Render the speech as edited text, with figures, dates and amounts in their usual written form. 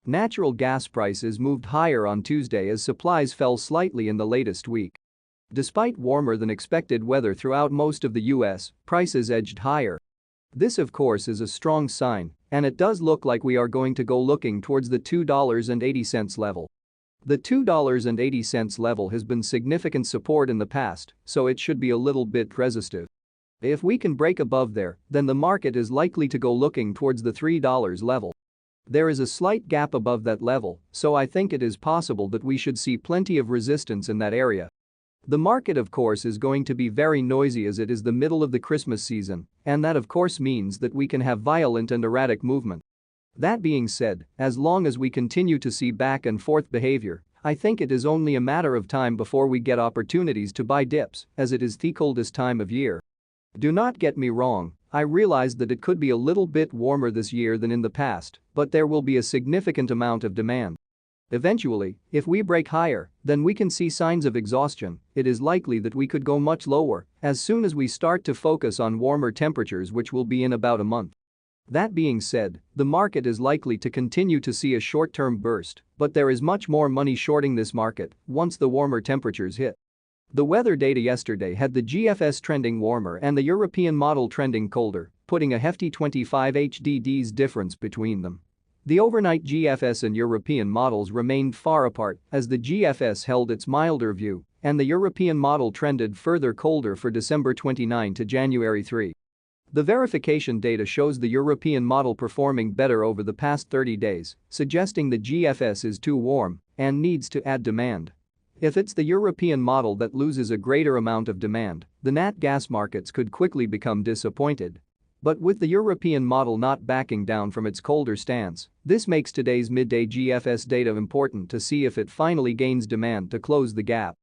Natural gas prices moved higher on Tuesday as supplies fell slightly in the latest week. Despite warmer than expected weather throughout most of the US, prices edged higher. This of course is a strong sign, and it does look like we are going to go looking towards the $2.80 level. The $2.80 level has been significant support in the past, so it should be a little bit resistive. If we can break above there, then the market is likely to go looking towards the $3 level. There is a slight gap above that level, so I think it is possible that we should see plenty of resistance in that area. The market of course is going to be very noisy as it is the middle of the Christmas season, and that of course means that we can have violent and erratic movement. That being said, as long as we continue to see back and forth behavior, I think it is only a matter of time before we get opportunities to buy dips, as it is the coldest time of year. Do not get me wrong, I realize that it could be a little bit warmer this year than in the past, but there will be a significant amount of demand. Eventually, if we break higher, then we can see signs of exhaustion. It is likely that we could go much lower as soon as we start to focus on warmer temperatures, which will be in about a month. That being said, the market is likely to continue to see a short-term burst, but there is much more money shorting this market once the warmer temperatures hit. The weather data yesterday had the GFS trending warmer and the European model trending colder, putting a hefty 25 HDDs difference between them. The overnight GFS and European models remained far apart as the GFS held its milder view and the European model trended further colder for December 29 to January 3. The verification data shows the European model performing better over the past 30 days, suggesting the GFS is too warm and needs to add demand. If it's the European model that loses a greater amount of demand, the nat gas markets could quickly become disappointed. But with the European model not backing down from its colder stance, this makes today's midday GFS data important to see if it finally gains demand to close the gap.